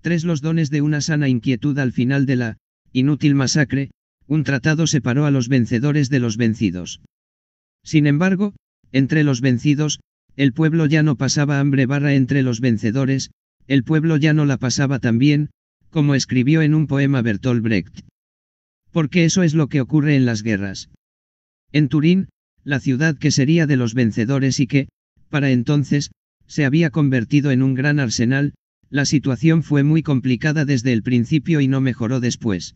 3. Los dones de una sana inquietud. Al final de la inútil masacre, un tratado separó a los vencedores de los vencidos. Sin embargo, entre los vencidos, el pueblo ya no pasaba hambre. Entre los vencedores, el pueblo ya no la pasaba tan bien, como escribió en un poema Bertolt Brecht. Porque eso es lo que ocurre en las guerras. En Turín, la ciudad que sería de los vencedores y que, para entonces, se había convertido en un gran arsenal, la situación fue muy complicada desde el principio y no mejoró después.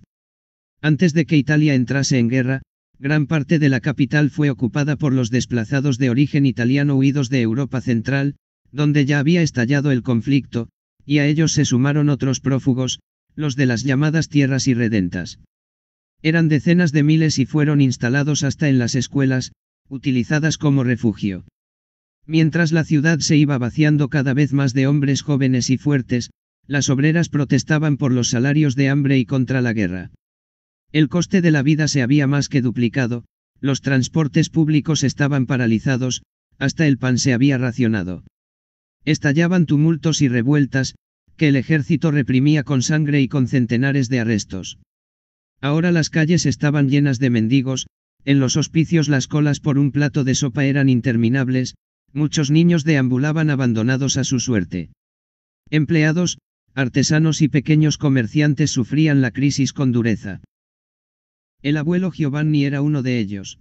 Antes de que Italia entrase en guerra, gran parte de la capital fue ocupada por los desplazados de origen italiano huidos de Europa Central, donde ya había estallado el conflicto, y a ellos se sumaron otros prófugos, los de las llamadas tierras irredentas. Eran decenas de miles y fueron instalados hasta en las escuelas, utilizadas como refugio. Mientras la ciudad se iba vaciando cada vez más de hombres jóvenes y fuertes, las obreras protestaban por los salarios de hambre y contra la guerra. El coste de la vida se había más que duplicado, los transportes públicos estaban paralizados, hasta el pan se había racionado. Estallaban tumultos y revueltas, que el ejército reprimía con sangre y con centenares de arrestos. Ahora las calles estaban llenas de mendigos, en los hospicios las colas por un plato de sopa eran interminables, muchos niños deambulaban abandonados a su suerte. Empleados, artesanos y pequeños comerciantes sufrían la crisis con dureza. El abuelo Giovanni era uno de ellos.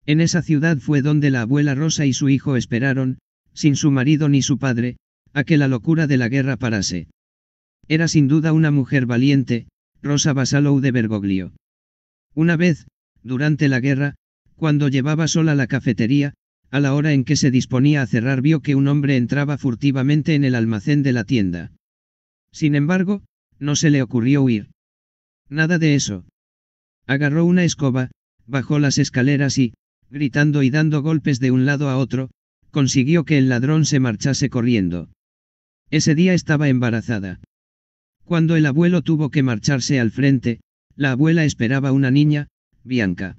En esa ciudad fue donde la abuela Rosa y su hijo esperaron, sin su marido ni su padre, a que la locura de la guerra parase. Era sin duda una mujer valiente, Rosa Basalou de Bergoglio. Una vez, durante la guerra, cuando llevaba sola la cafetería, a la hora en que se disponía a cerrar vio que un hombre entraba furtivamente en el almacén de la tienda. Sin embargo, no se le ocurrió huir. Nada de eso. Agarró una escoba, bajó las escaleras y, gritando y dando golpes de un lado a otro, consiguió que el ladrón se marchase corriendo. Ese día estaba embarazada. Cuando el abuelo tuvo que marcharse al frente, la abuela esperaba una niña, Bianca.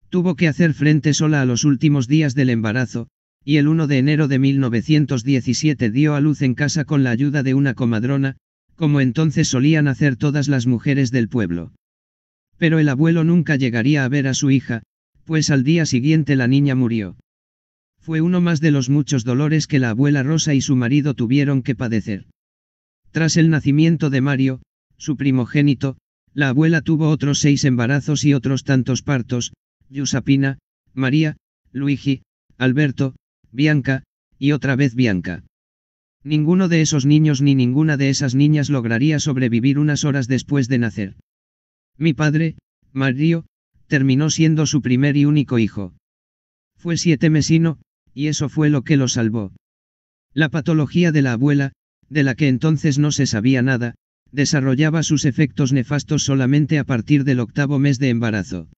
Tuvo que hacer frente sola a los últimos días del embarazo, y el 1 de enero de 1917 dio a luz en casa con la ayuda de una comadrona, como entonces solían hacer todas las mujeres del pueblo. Pero el abuelo nunca llegaría a ver a su hija, pues al día siguiente la niña murió. Fue uno más de los muchos dolores que la abuela Rosa y su marido tuvieron que padecer. Tras el nacimiento de Mario, su primogénito, la abuela tuvo otros 6 embarazos y otros tantos partos, Giuseppina, María, Luigi, Alberto, Bianca, y otra vez Bianca. Ninguno de esos niños ni ninguna de esas niñas lograría sobrevivir unas horas después de nacer. Mi padre, Mario, terminó siendo su primer y único hijo. Fue 7mesino, y eso fue lo que lo salvó. La patología de la abuela, de la que entonces no se sabía nada, desarrollaba sus efectos nefastos solamente a partir del 8º mes de embarazo.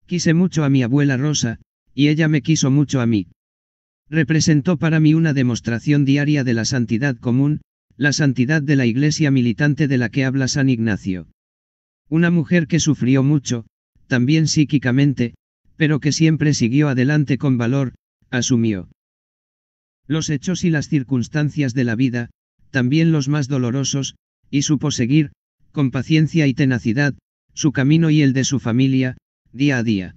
Quise mucho a mi abuela Rosa, y ella me quiso mucho a mí. Representó para mí una demostración diaria de la santidad común, la santidad de la iglesia militante de la que habla San Ignacio. Una mujer que sufrió mucho, también psíquicamente, pero que siempre siguió adelante con valor, asumió los hechos y las circunstancias de la vida, también los más dolorosos, y supo seguir, con paciencia y tenacidad, su camino y el de su familia, día a día.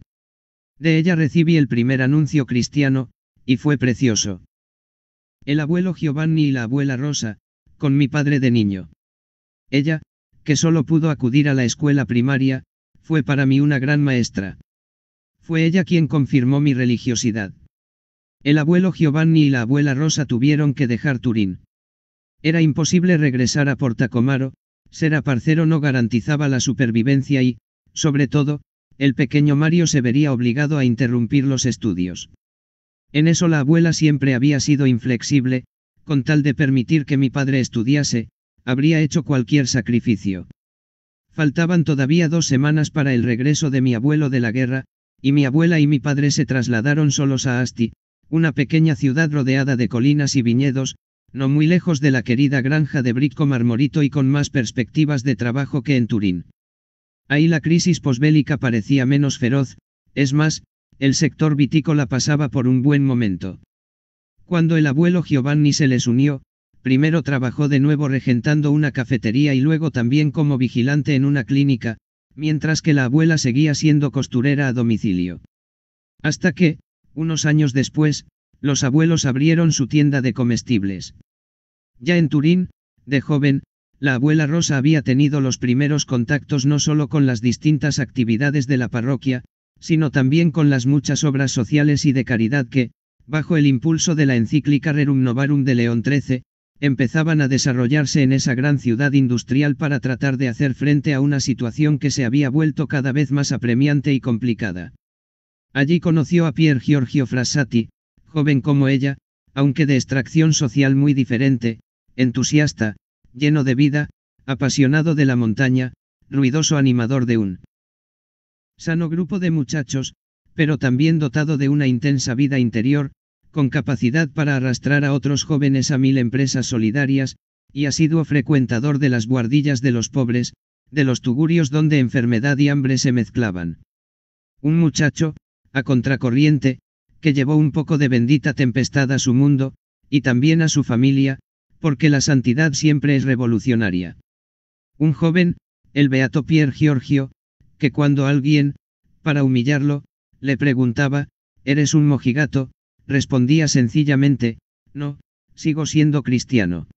De ella recibí el primer anuncio cristiano, y fue precioso. El abuelo Giovanni y la abuela Rosa, con mi padre de niño. Ella, que solo pudo acudir a la escuela primaria, fue para mí una gran maestra. Fue ella quien confirmó mi religiosidad. El abuelo Giovanni y la abuela Rosa tuvieron que dejar Turín. Era imposible regresar a Portacomaro, ser aparcero no garantizaba la supervivencia y, sobre todo, el pequeño Mario se vería obligado a interrumpir los estudios. En eso la abuela siempre había sido inflexible, con tal de permitir que mi padre estudiase, habría hecho cualquier sacrificio. Faltaban todavía 2 semanas para el regreso de mi abuelo de la guerra, y mi abuela y mi padre se trasladaron solos a Asti, una pequeña ciudad rodeada de colinas y viñedos, no muy lejos de la querida granja de Bricco Marmorito y con más perspectivas de trabajo que en Turín. Ahí la crisis posbélica parecía menos feroz, es más, el sector vitícola pasaba por un buen momento. Cuando el abuelo Giovanni se les unió, primero trabajó de nuevo regentando una cafetería y luego también como vigilante en una clínica, mientras que la abuela seguía siendo costurera a domicilio. Hasta que, unos años después, los abuelos abrieron su tienda de comestibles. Ya en Turín, de joven, la abuela Rosa había tenido los primeros contactos no solo con las distintas actividades de la parroquia, sino también con las muchas obras sociales y de caridad que, bajo el impulso de la encíclica Rerum Novarum de León XIII, empezaban a desarrollarse en esa gran ciudad industrial para tratar de hacer frente a una situación que se había vuelto cada vez más apremiante y complicada. Allí conoció a Pier Giorgio Frassati, joven como ella, aunque de extracción social muy diferente, entusiasta, lleno de vida, apasionado de la montaña, ruidoso animador de un sano grupo de muchachos, pero también dotado de una intensa vida interior, con capacidad para arrastrar a otros jóvenes a 1000 empresas solidarias, y asiduo frecuentador de las buhardillas de los pobres, de los tugurios donde enfermedad y hambre se mezclaban. Un muchacho, a contracorriente, que llevó un poco de bendita tempestad a su mundo, y también a su familia, porque la santidad siempre es revolucionaria. Un joven, el beato Pier Giorgio, que cuando alguien, para humillarlo, le preguntaba, ¿eres un mojigato?, respondía sencillamente, no, sigo siendo cristiano.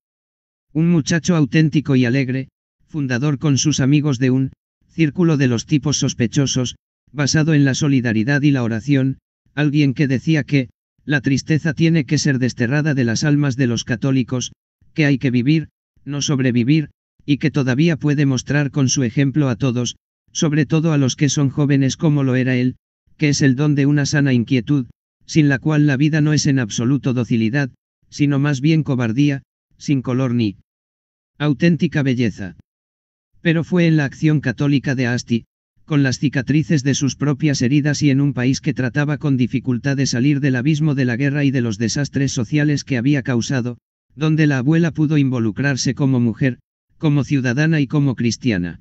Un muchacho auténtico y alegre, fundador con sus amigos de un círculo de los tipos sospechosos, basado en la solidaridad y la oración, alguien que decía que, la tristeza tiene que ser desterrada de las almas de los católicos, que hay que vivir, no sobrevivir, y que todavía puede mostrar con su ejemplo a todos, sobre todo a los que son jóvenes como lo era él, que es el don de una sana inquietud, sin la cual la vida no es en absoluto docilidad, sino más bien cobardía, sin color ni auténtica belleza. Pero fue en la acción católica de Asti, con las cicatrices de sus propias heridas y en un país que trataba con dificultad de salir del abismo de la guerra y de los desastres sociales que había causado, donde la abuela pudo involucrarse como mujer, como ciudadana y como cristiana.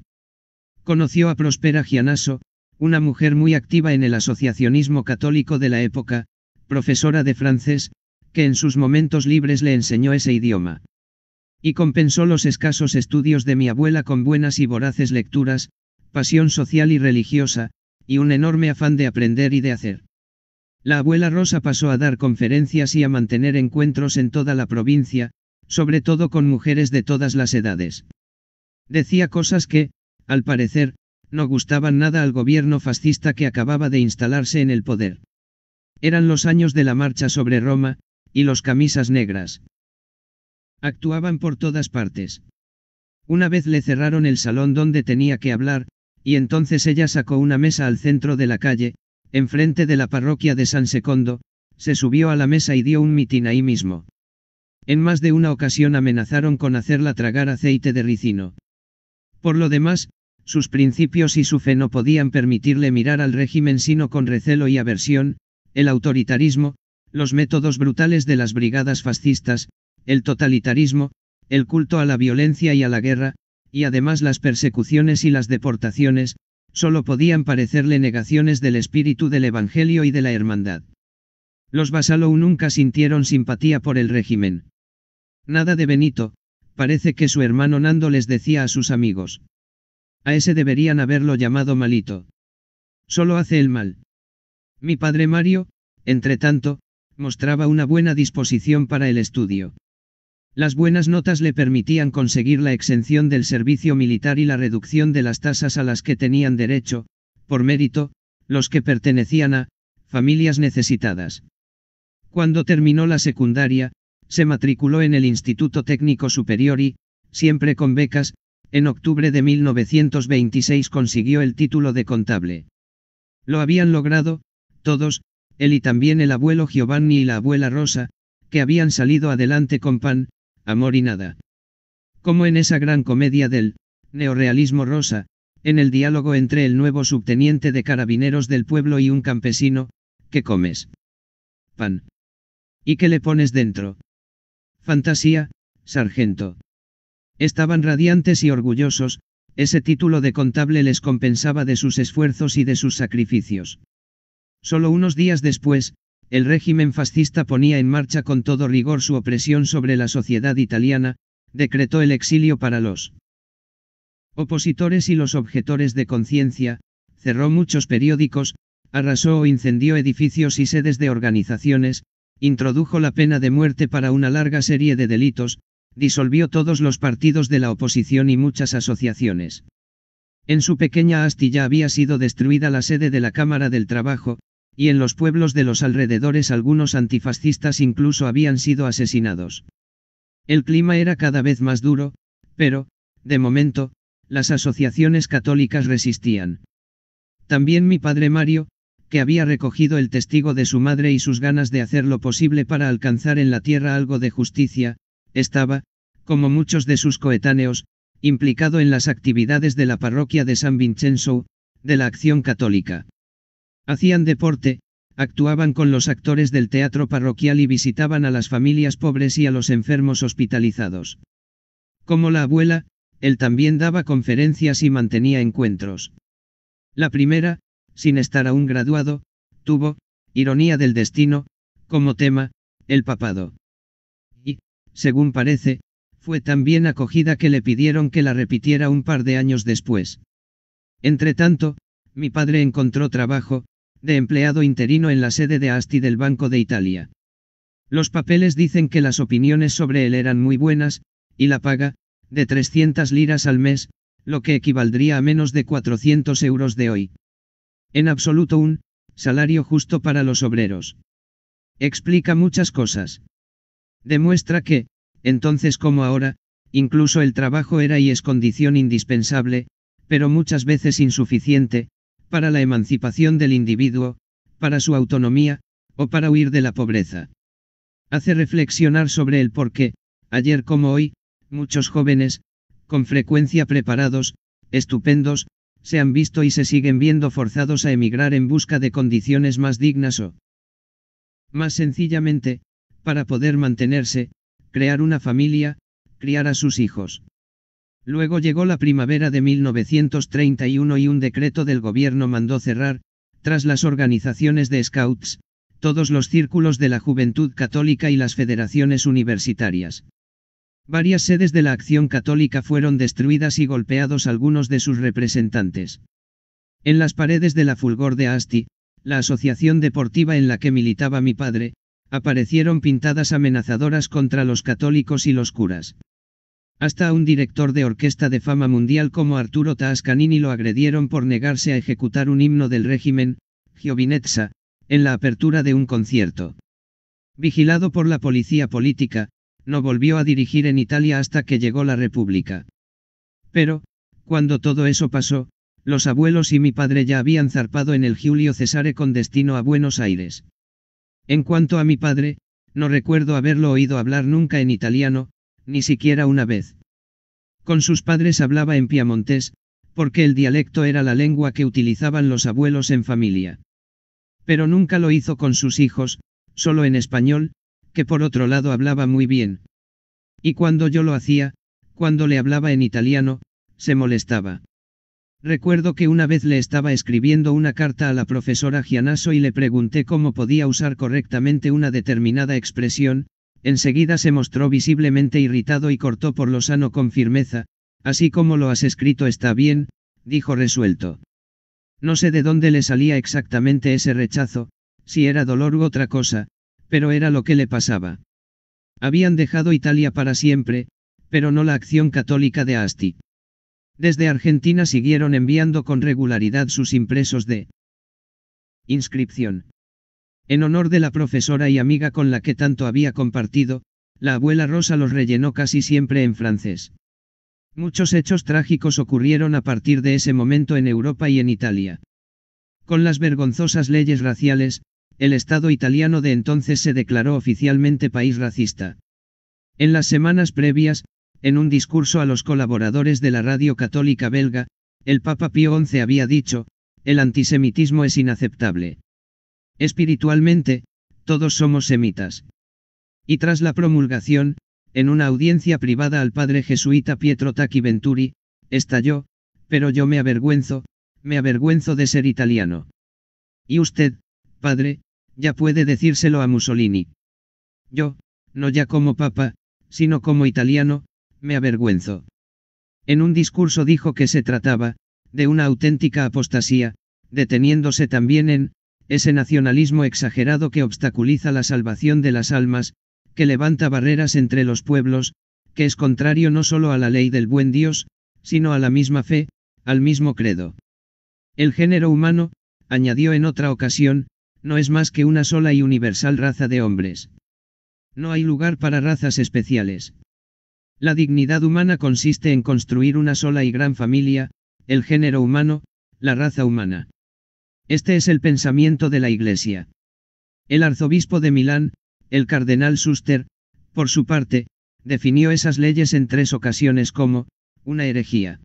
Conoció a Prospera Gianasso, una mujer muy activa en el asociacionismo católico de la época, profesora de francés, que en sus momentos libres le enseñó ese idioma. Y compensó los escasos estudios de mi abuela con buenas y voraces lecturas, pasión social y religiosa, y un enorme afán de aprender y de hacer. La abuela Rosa pasó a dar conferencias y a mantener encuentros en toda la provincia, sobre todo con mujeres de todas las edades. Decía cosas que, al parecer, no gustaban nada al gobierno fascista que acababa de instalarse en el poder. Eran los años de la marcha sobre Roma, y los camisas negras actuaban por todas partes. Una vez le cerraron el salón donde tenía que hablar, y entonces ella sacó una mesa al centro de la calle, enfrente de la parroquia de San Secondo, se subió a la mesa y dio un mitin ahí mismo. En más de una ocasión amenazaron con hacerla tragar aceite de ricino. Por lo demás, sus principios y su fe no podían permitirle mirar al régimen sino con recelo y aversión, el autoritarismo, los métodos brutales de las brigadas fascistas, el totalitarismo, el culto a la violencia y a la guerra, y además las persecuciones y las deportaciones, solo podían parecerle negaciones del espíritu del Evangelio y de la hermandad. Los Basalou nunca sintieron simpatía por el régimen. Nada de Benito, parece que su hermano Nando les decía a sus amigos. A ese deberían haberlo llamado malito. Solo hace el mal. Mi padre Mario, entretanto, mostraba una buena disposición para el estudio. Las buenas notas le permitían conseguir la exención del servicio militar y la reducción de las tasas a las que tenían derecho, por mérito, los que pertenecían a familias necesitadas. Cuando terminó la secundaria, se matriculó en el Instituto Técnico Superior y, siempre con becas, en octubre de 1926 consiguió el título de contable. Lo habían logrado, todos, él y también el abuelo Giovanni y la abuela Rosa, que habían salido adelante con pan, amor y nada. Como en esa gran comedia del neorrealismo rosa, en el diálogo entre el nuevo subteniente de carabineros del pueblo y un campesino, ¿qué comes? Pan. ¿Y qué le pones dentro? Fantasía, sargento. Estaban radiantes y orgullosos, ese título de contable les compensaba de sus esfuerzos y de sus sacrificios. Solo unos días después, el régimen fascista ponía en marcha con todo rigor su opresión sobre la sociedad italiana, decretó el exilio para los opositores y los objetores de conciencia, cerró muchos periódicos, arrasó o incendió edificios y sedes de organizaciones, introdujo la pena de muerte para una larga serie de delitos, disolvió todos los partidos de la oposición y muchas asociaciones. En su pequeña Asti ya había sido destruida la sede de la Cámara del Trabajo, y en los pueblos de los alrededores algunos antifascistas incluso habían sido asesinados. El clima era cada vez más duro, pero, de momento, las asociaciones católicas resistían. También mi padre Mario, que había recogido el testigo de su madre y sus ganas de hacer lo posible para alcanzar en la tierra algo de justicia, estaba, como muchos de sus coetáneos, implicado en las actividades de la parroquia de San Vincenzo, de la Acción Católica. Hacían deporte, actuaban con los actores del teatro parroquial y visitaban a las familias pobres y a los enfermos hospitalizados. Como la abuela, él también daba conferencias y mantenía encuentros. La primera, sin estar aún graduado, tuvo, ironía del destino, como tema, el papado. Y, según parece, fue tan bien acogida que le pidieron que la repitiera un par de años después. Entretanto, mi padre encontró trabajo, de empleado interino en la sede de Asti del Banco de Italia. Los papeles dicen que las opiniones sobre él eran muy buenas, y la paga, de 300 liras al mes, lo que equivaldría a menos de 400 euros de hoy. En absoluto un salario justo para los obreros. Explica muchas cosas. Demuestra que, entonces como ahora, incluso el trabajo era y es condición indispensable, pero muchas veces insuficiente, para la emancipación del individuo, para su autonomía, o para huir de la pobreza. Hace reflexionar sobre el por qué, ayer como hoy, muchos jóvenes, con frecuencia preparados, estupendos, se han visto y se siguen viendo forzados a emigrar en busca de condiciones más dignas o, más sencillamente, para poder mantenerse, crear una familia, criar a sus hijos. Luego llegó la primavera de 1931 y un decreto del gobierno mandó cerrar, tras las organizaciones de scouts, todos los círculos de la juventud católica y las federaciones universitarias. Varias sedes de la Acción Católica fueron destruidas y golpeados algunos de sus representantes. En las paredes de la Fulgor de Asti, la asociación deportiva en la que militaba mi padre, aparecieron pintadas amenazadoras contra los católicos y los curas. Hasta a un director de orquesta de fama mundial como Arturo Tascanini lo agredieron por negarse a ejecutar un himno del régimen, Giovinezza, en la apertura de un concierto. Vigilado por la policía política, no volvió a dirigir en Italia hasta que llegó la República. Pero, cuando todo eso pasó, los abuelos y mi padre ya habían zarpado en el Giulio Cesare con destino a Buenos Aires. En cuanto a mi padre, no recuerdo haberlo oído hablar nunca en italiano, ni siquiera una vez. Con sus padres hablaba en piamontés, porque el dialecto era la lengua que utilizaban los abuelos en familia. Pero nunca lo hizo con sus hijos, solo en español, que por otro lado hablaba muy bien. Y cuando yo lo hacía, cuando le hablaba en italiano, se molestaba. Recuerdo que una vez le estaba escribiendo una carta a la profesora Gianasso y le pregunté cómo podía usar correctamente una determinada expresión, enseguida se mostró visiblemente irritado y cortó por lo sano con firmeza, así como lo has escrito está bien, dijo resuelto. No sé de dónde le salía exactamente ese rechazo, si era dolor u otra cosa, pero era lo que le pasaba. Habían dejado Italia para siempre, pero no la Acción Católica de Asti. Desde Argentina siguieron enviando con regularidad sus impresos de inscripción. En honor de la profesora y amiga con la que tanto había compartido, la abuela Rosa los rellenó casi siempre en francés. Muchos hechos trágicos ocurrieron a partir de ese momento en Europa y en Italia. Con las vergonzosas leyes raciales, el Estado italiano de entonces se declaró oficialmente país racista. En las semanas previas, en un discurso a los colaboradores de la radio católica belga, el Papa Pío XI había dicho, el antisemitismo es inaceptable. Espiritualmente, todos somos semitas. Y tras la promulgación, en una audiencia privada al padre jesuita Pietro Tacchi Venturi, estalló, pero yo me avergüenzo de ser italiano. ¿Y usted, padre? ya puede decírselo a Mussolini. Yo, no ya como papa, sino como italiano, me avergüenzo. En un discurso dijo que se trataba, de una auténtica apostasía, deteniéndose también en, ese nacionalismo exagerado que obstaculiza la salvación de las almas, que levanta barreras entre los pueblos, que es contrario no solo a la ley del buen Dios, sino a la misma fe, al mismo credo. El género humano, añadió en otra ocasión, no es más que una sola y universal raza de hombres. No hay lugar para razas especiales. La dignidad humana consiste en construir una sola y gran familia, el género humano, la raza humana. Este es el pensamiento de la Iglesia. El arzobispo de Milán, el cardenal Suster, por su parte, definió esas leyes en 3 ocasiones como, una herejía.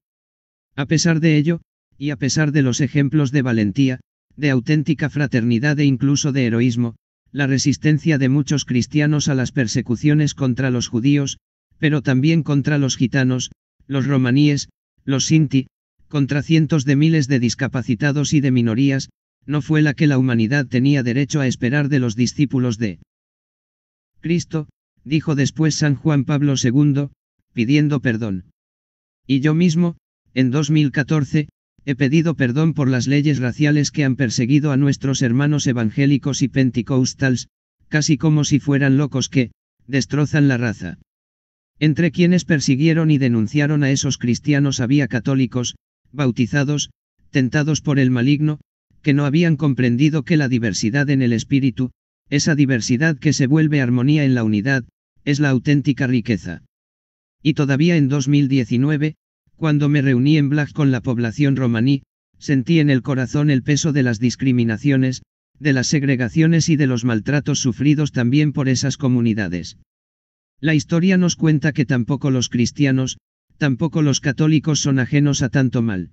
A pesar de ello, y a pesar de los ejemplos de valentía, de auténtica fraternidad e incluso de heroísmo, la resistencia de muchos cristianos a las persecuciones contra los judíos, pero también contra los gitanos, los romaníes, los sinti, contra cientos de miles de discapacitados y de minorías, no fue la que la humanidad tenía derecho a esperar de los discípulos de Cristo, dijo después San Juan Pablo II, pidiendo perdón. Y yo mismo, en 2014, he pedido perdón por las leyes raciales que han perseguido a nuestros hermanos evangélicos y pentecostals, casi como si fueran locos que, destrozan la raza. Entre quienes persiguieron y denunciaron a esos cristianos había católicos, bautizados, tentados por el maligno, que no habían comprendido que la diversidad en el espíritu, esa diversidad que se vuelve armonía en la unidad, es la auténtica riqueza. Y todavía en 2019, cuando me reuní en Blag con la población romaní, sentí en el corazón el peso de las discriminaciones, de las segregaciones y de los maltratos sufridos también por esas comunidades. La historia nos cuenta que tampoco los cristianos, tampoco los católicos son ajenos a tanto mal.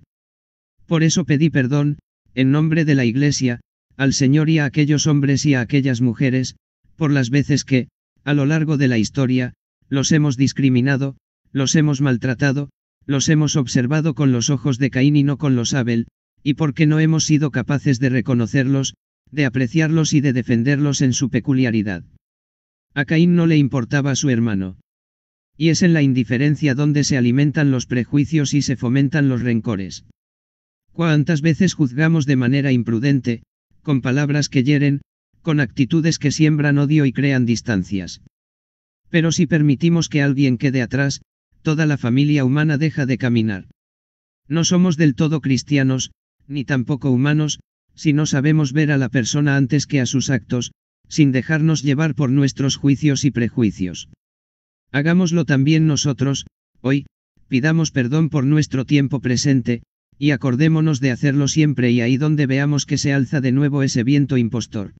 Por eso pedí perdón, en nombre de la Iglesia, al Señor y a aquellos hombres y a aquellas mujeres, por las veces que, a lo largo de la historia, los hemos discriminado, los hemos maltratado, los hemos observado con los ojos de Caín y no con los Abel, y porque no hemos sido capaces de reconocerlos, de apreciarlos y de defenderlos en su peculiaridad. A Caín no le importaba a su hermano. Y es en la indiferencia donde se alimentan los prejuicios y se fomentan los rencores. ¿Cuántas veces juzgamos de manera imprudente, con palabras que hieren, con actitudes que siembran odio y crean distancias? Pero si permitimos que alguien quede atrás, toda la familia humana deja de caminar. No somos del todo cristianos, ni tampoco humanos, si no sabemos ver a la persona antes que a sus actos, sin dejarnos llevar por nuestros juicios y prejuicios. Hagámoslo también nosotros, hoy, pidamos perdón por nuestro tiempo presente, y acordémonos de hacerlo siempre y ahí donde veamos que se alza de nuevo ese viento impostor.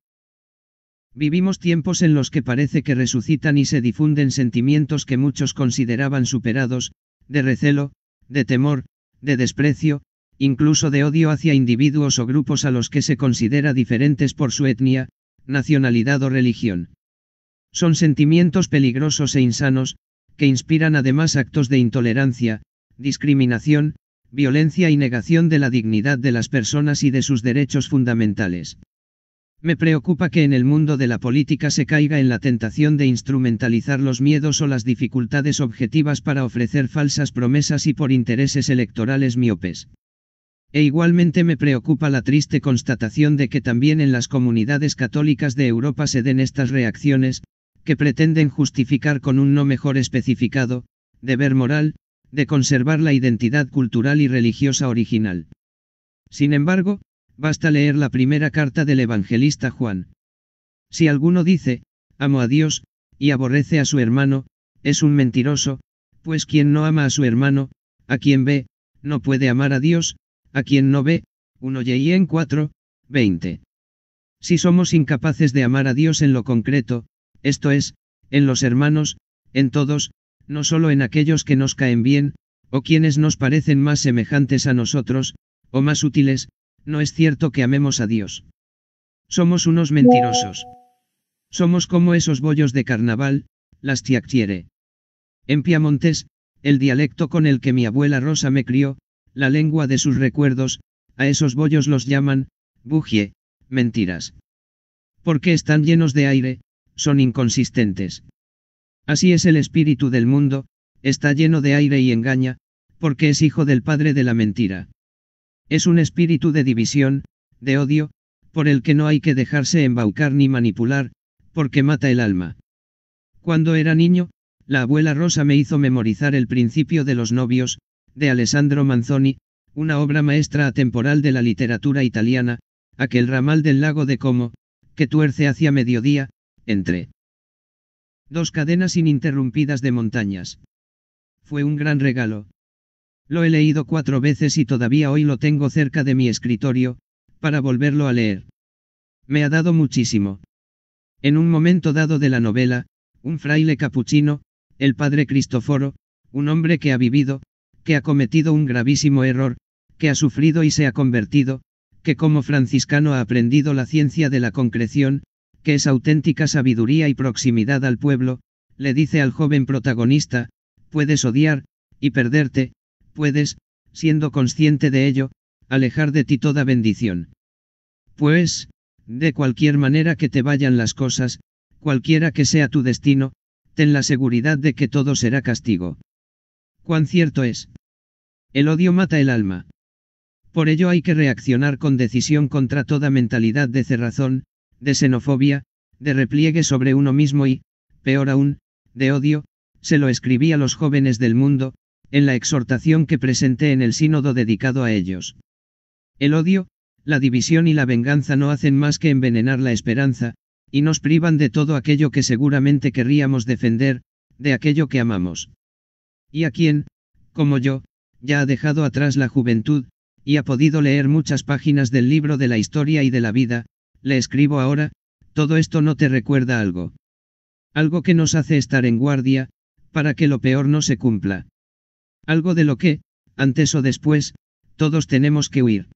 Vivimos tiempos en los que parece que resucitan y se difunden sentimientos que muchos consideraban superados, de recelo, de temor, de desprecio, incluso de odio hacia individuos o grupos a los que se considera diferentes por su etnia, nacionalidad o religión. Son sentimientos peligrosos e insanos, que inspiran además actos de intolerancia, discriminación, violencia y negación de la dignidad de las personas y de sus derechos fundamentales. Me preocupa que en el mundo de la política se caiga en la tentación de instrumentalizar los miedos o las dificultades objetivas para ofrecer falsas promesas y por intereses electorales miopes. E igualmente me preocupa la triste constatación de que también en las comunidades católicas de Europa se den estas reacciones, que pretenden justificar con un no mejor especificado, deber moral, de conservar la identidad cultural y religiosa original. Sin embargo, basta leer la primera carta del evangelista Juan. Si alguno dice, amo a Dios, y aborrece a su hermano, es un mentiroso, pues quien no ama a su hermano, a quien ve, no puede amar a Dios, a quien no ve, 1 John 4, 20. Si somos incapaces de amar a Dios en lo concreto, esto es, en los hermanos, en todos, no solo en aquellos que nos caen bien, o quienes nos parecen más semejantes a nosotros, o más útiles, no es cierto que amemos a Dios. Somos unos mentirosos. Somos como esos bollos de carnaval, las chiacchiere. En piamontés, el dialecto con el que mi abuela Rosa me crió, la lengua de sus recuerdos, a esos bollos los llaman, bugie, mentiras. Porque están llenos de aire, son inconsistentes. Así es el espíritu del mundo, está lleno de aire y engaña, porque es hijo del padre de la mentira. Es un espíritu de división, de odio, por el que no hay que dejarse embaucar ni manipular, porque mata el alma. Cuando era niño, la abuela Rosa me hizo memorizar El principio de los novios, de Alessandro Manzoni, una obra maestra atemporal de la literatura italiana, aquel ramal del lago de Como, que tuerce hacia mediodía, entre dos cadenas ininterrumpidas de montañas. Fue un gran regalo. Lo he leído 4 veces y todavía hoy lo tengo cerca de mi escritorio, para volverlo a leer. Me ha dado muchísimo. En un momento dado de la novela, un fraile capuchino, el padre Cristoforo, un hombre que ha vivido, que ha cometido un gravísimo error, que ha sufrido y se ha convertido, que como franciscano ha aprendido la ciencia de la concreción, que es auténtica sabiduría y proximidad al pueblo, le dice al joven protagonista: puedes odiar, y perderte, puedes, siendo consciente de ello, alejar de ti toda bendición. Pues, de cualquier manera que te vayan las cosas, cualquiera que sea tu destino, ten la seguridad de que todo será castigo. Cuán cierto es. El odio mata el alma. Por ello hay que reaccionar con decisión contra toda mentalidad de cerrazón, de xenofobia, de repliegue sobre uno mismo y, peor aún, de odio. Se lo escribí a los jóvenes del mundo, en la exhortación que presenté en el sínodo dedicado a ellos. El odio, la división y la venganza no hacen más que envenenar la esperanza, y nos privan de todo aquello que seguramente querríamos defender, de aquello que amamos. Y a quien, como yo, ya ha dejado atrás la juventud, y ha podido leer muchas páginas del libro de la historia y de la vida, le escribo ahora: ¿todo esto no te recuerda algo? Algo que nos hace estar en guardia, para que lo peor no se cumpla. Algo de lo que, antes o después, todos tenemos que huir.